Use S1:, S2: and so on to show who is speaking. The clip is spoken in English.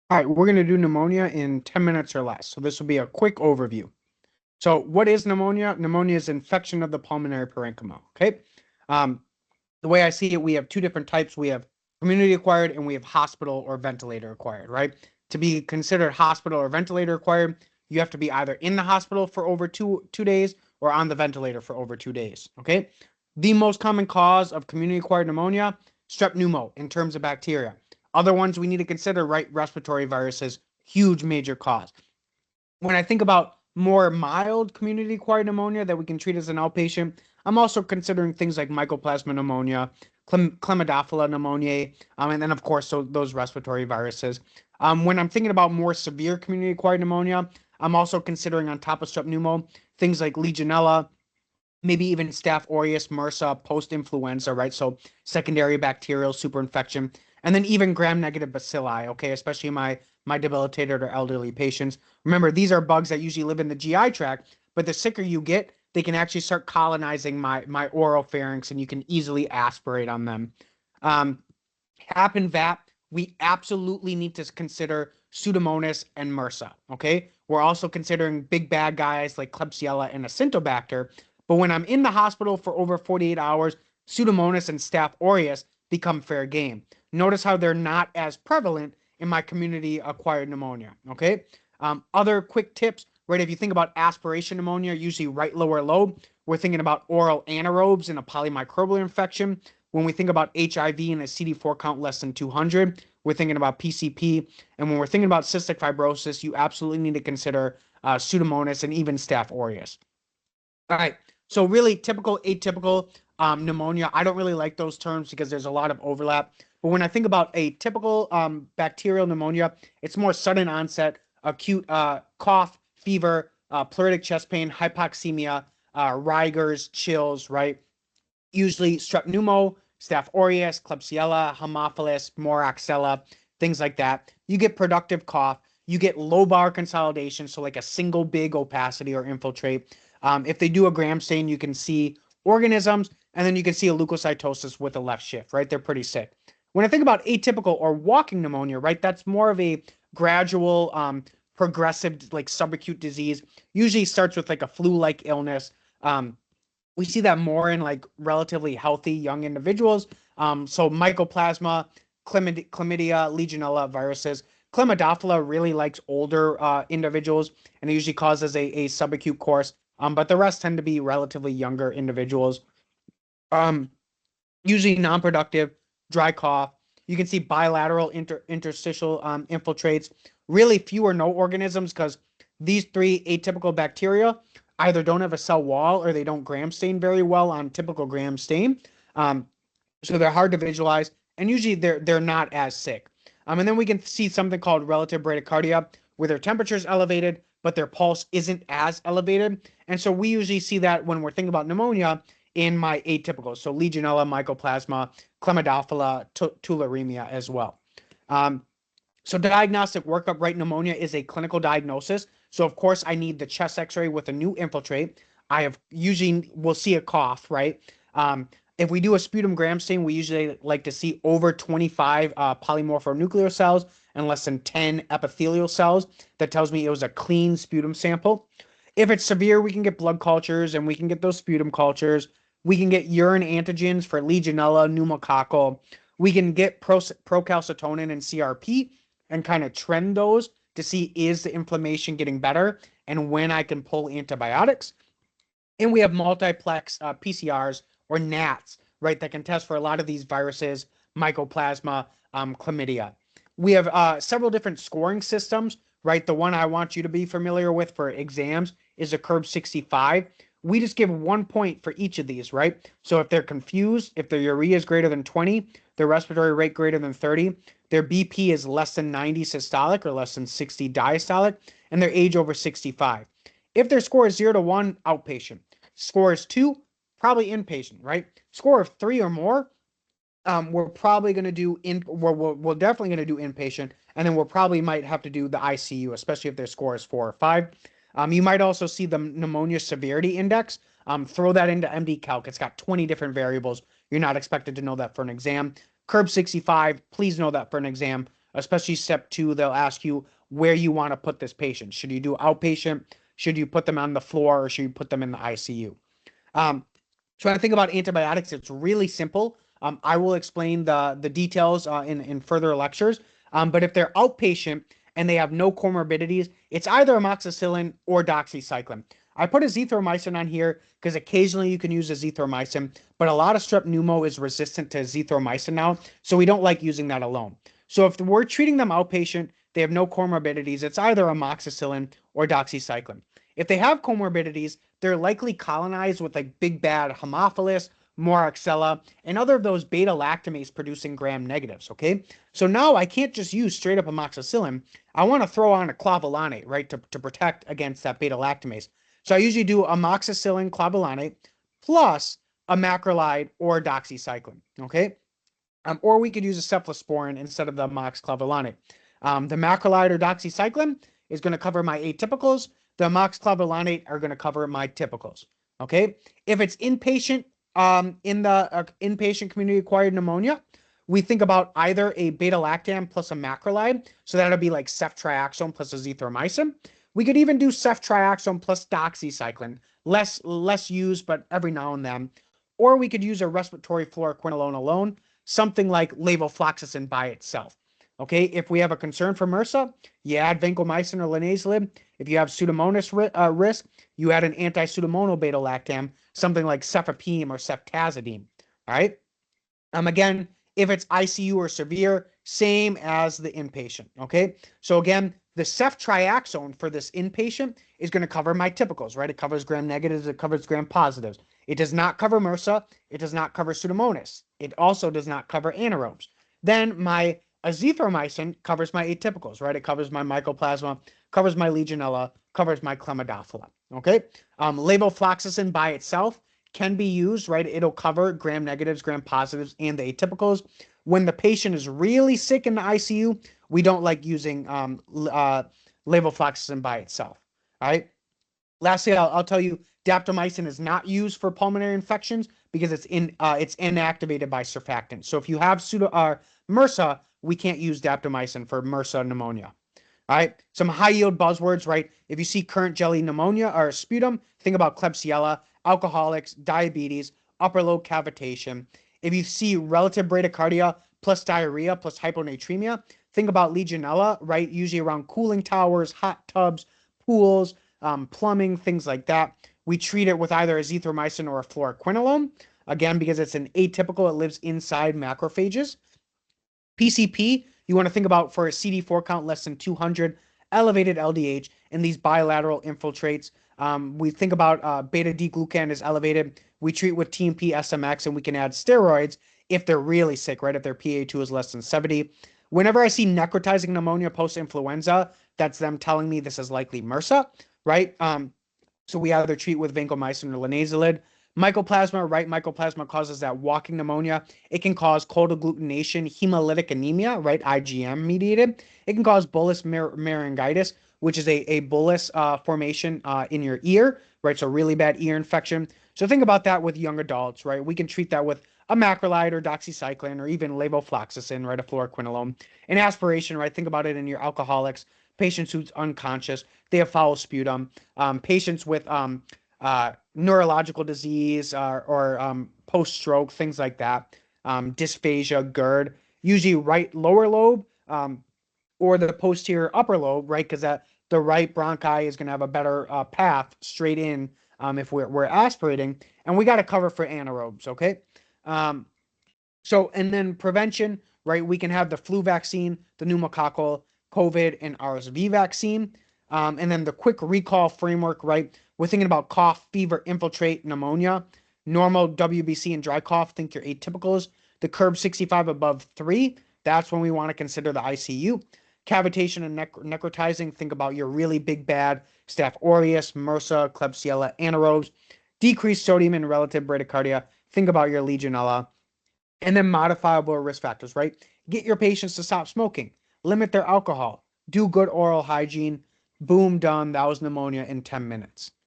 S1: All right, we're going to do pneumonia in 10 minutes or less. So this will be a quick overview. So what is pneumonia? Pneumonia is infection of the pulmonary parenchyma. Okay. Um, the way I see it, we have two different types. We have community acquired and we have hospital or ventilator acquired, right? To be considered hospital or ventilator acquired, you have to be either in the hospital for over two days or on the ventilator for over 2 days. Okay. The most common cause of community acquired pneumonia, strep pneumo in terms of bacteria. Other ones we need to consider, right? Respiratory viruses, huge major cause. When I think about more mild community acquired pneumonia that we can treat as an outpatient, I'm also considering things like mycoplasma pneumonia, Chlamydophila pneumoniae, and then of course those respiratory viruses. When I'm thinking about more severe community acquired pneumonia, I'm also considering on top of strep pneumo things like Legionella, maybe even Staph aureus, MRSA, post-influenza, right? So secondary bacterial superinfection, and then even gram-negative bacilli, okay, especially my debilitated or elderly patients. Remember, these are bugs that usually live in the GI tract, but the sicker you get, they can actually start colonizing my oral pharynx, and you can easily aspirate on them. Um, HAP and VAP, we absolutely need to consider Pseudomonas and MRSA. Okay, we're also considering big bad guys like Klebsiella and Acinetobacter. But when I'm in the hospital for over 48 hours, Pseudomonas and Staph aureus become fair game. Notice how they're not as prevalent in my community acquired pneumonia. Okay, other quick tips, right? If you think about aspiration pneumonia, usually right lower lobe, we're thinking about oral anaerobes and a polymicrobial infection. When we think about HIV and a CD4 count less than 200, we're thinking about PCP. And when we're thinking about cystic fibrosis, you absolutely need to consider Pseudomonas and even Staph aureus. All right. So really typical, atypical pneumonia. I don't really like those terms because there's a lot of overlap. But when I think about a typical bacterial pneumonia, it's more sudden onset, acute cough, fever, pleuritic chest pain, hypoxemia, rigors, chills, right? Usually strep pneumo, Staph aureus, Klebsiella, Haemophilus, Moraxella, things like that. You get productive cough. You get lobar consolidation, so like a single big opacity or infiltrate. If they do a gram stain, you can see organisms, and then you can see a leukocytosis with a left shift, right? They're pretty sick. When I think about atypical or walking pneumonia, right, that's more of a gradual, progressive, like subacute disease. Usually starts with like a flu-like illness. We see that more in like relatively healthy young individuals. So mycoplasma, chlamydia, Legionella viruses. Chlamydophila really likes older individuals, and it usually causes a subacute course. But the rest tend to be relatively younger individuals. Um, Usually non-productive, dry cough. You can see bilateral interstitial infiltrates. Really few or no organisms because these three atypical bacteria either don't have a cell wall or they don't gram stain very well on typical gram stain. Um, so they're hard to visualize, and usually they're not as sick. And then we can see something called relative bradycardia, where their temperature is elevated, but their pulse isn't as elevated. And so we usually see that when we're thinking about pneumonia in my atypical, so Legionella, Mycoplasma, Chlamydophila, tularemia as well. Um, so diagnostic workup, right? Pneumonia is a clinical diagnosis. So of course I need the chest X-ray with a new infiltrate. I have usually will see a cough, right? If we do a sputum gram stain, we usually like to see over 25 polymorphonuclear cells and less than 10 epithelial cells. That tells me it was a clean sputum sample. If it's severe, we can get blood cultures and we can get those sputum cultures. We can get urine antigens for Legionella, pneumococcal. We can get procalcitonin and CRP and kind of trend those to see is the inflammation getting better and when I can pull antibiotics. And we have multiplex PCRs or NATs, right, that can test for a lot of these viruses, mycoplasma, chlamydia. We have several different scoring systems, right? The one I want you to be familiar with for exams is a curve 65. We just give 1 point for each of these, right? So if they're confused, if their urea is greater than 20, their respiratory rate greater than 30, their BP is less than 90 systolic or less than 60 diastolic, and their age over 65. If their score is 0 to 1, outpatient. Score is 2, probably inpatient, right? Score of 3 or more, we're probably going to do we're definitely going to do inpatient, and then we'll probably might have to do the ICU, especially if their score is 4 or 5. You might also see the pneumonia severity index. Throw that into MD Calc. It's got 20 different variables. You're not expected to know that for an exam. Curve 65, please know that for an exam. especially step 2, they'll ask you where you want to put this patient. Should you do outpatient? Should you put them on the floor, or should you put them in the ICU? So when I think about antibiotics, it's really simple. I will explain the details in further lectures. But if they're outpatient and they have no comorbidities, it's either amoxicillin or doxycycline. I put azithromycin on here because occasionally you can use azithromycin, but a lot of strep pneumo is resistant to azithromycin now, so we don't like using that alone. So if we're treating them outpatient, they have no comorbidities, it's either amoxicillin or doxycycline. If they have comorbidities, they're likely colonized with like big bad Haemophilus, Moraxella, and other of those beta lactamase producing gram negatives. Okay, so now I can't just use straight up amoxicillin. I want to throw on a clavulanate, right, to protect against that beta lactamase. So I usually do amoxicillin clavulanate plus a macrolide or doxycycline. Okay, or we could use a cephalosporin instead of the amox clavulanate. The macrolide or doxycycline is going to cover my atypicals. The amoxiclavulanate are going to cover my typicals. Okay. If it's inpatient, in the inpatient community-acquired pneumonia, we think about either a beta-lactam plus a macrolide. So that'll be like ceftriaxone plus azithromycin. We could even do ceftriaxone plus doxycycline. Less used, but every now and then. Or we could use a respiratory fluoroquinolone alone, something like levofloxacin by itself. Okay, if we have a concern for MRSA, you add vancomycin or linezolid. If you have Pseudomonas risk, you add an anti-Pseudomonal beta-lactam, something like cefepime or ceftazidime. All right. Again, if it's ICU or severe, same as the inpatient. Okay. So again, the ceftriaxone for this inpatient is going to cover my typicals, right? It covers gram negatives, it covers gram positives. It does not cover MRSA. It does not cover Pseudomonas. It also does not cover anaerobes. Then my azithromycin covers my atypicals, right? It covers my mycoplasma, covers my Legionella, covers my Chlamydophila. Okay. Levofloxacin by itself can be used, right? It'll cover gram negatives, gram positives, and the atypicals. When the patient is really sick in the ICU, we don't like using levofloxacin by itself. All right. Lastly, I'll tell you, daptomycin is not used for pulmonary infections because it's inactivated by surfactant. So if you have MRSA, we can't use daptomycin for MRSA pneumonia. All right, some high yield buzzwords, right? If you see current jelly pneumonia or sputum, think about Klebsiella, alcoholics, diabetes, upper lobe cavitation. If you see relative bradycardia plus diarrhea plus hyponatremia, think about Legionella, right? Usually around cooling towers, hot tubs, pools, plumbing, things like that. We treat it with either azithromycin or a fluoroquinolone, again, because it's an atypical, it lives inside macrophages. PCP, you want to think about for a CD4 count less than 200, elevated LDH, and these bilateral infiltrates. We think about beta-D-glucan is elevated. We treat with TMP SMX, and we can add steroids if they're really sick, right? If their PA2 is less than 70. Whenever I see necrotizing pneumonia post-influenza, that's them telling me this is likely MRSA, right? So we either treat with vancomycin or linezolid. Mycoplasma, right? Mycoplasma causes that walking pneumonia. It can cause cold agglutination, hemolytic anemia, right? IgM mediated. It can cause bullous laryngitis, which is a bullous formation in your ear, right? So really bad ear infection. So think about that with young adults, right? We can treat that with a macrolide or doxycycline or even levofloxacin, right? A fluoroquinolone. And aspiration, right? Think about it in your alcoholics, patients who's unconscious, they have foul sputum, patients with neurological disease or post-stroke, things like that, dysphagia, GERD, usually right lower lobe or the posterior upper lobe, right? Because the right bronchi is going to have a better path straight in if we're aspirating, and we got to cover for anaerobes, okay? So, and then prevention, right? We can have the flu vaccine, the pneumococcal, COVID, and RSV vaccine. And then the quick recall framework, right? We're thinking about cough, fever, infiltrate, pneumonia, normal WBC and dry cough. Think your atypicals. The curve 65 above 3, that's when we want to consider the ICU. Cavitation and necrotizing, think about your really big bad Staph aureus, MRSA, Klebsiella, anaerobes. Decreased sodium and relative bradycardia, think about your Legionella. And then modifiable risk factors, right? Get your patients to stop smoking, limit their alcohol, do good oral hygiene. Boom, done. That was pneumonia in 10 minutes.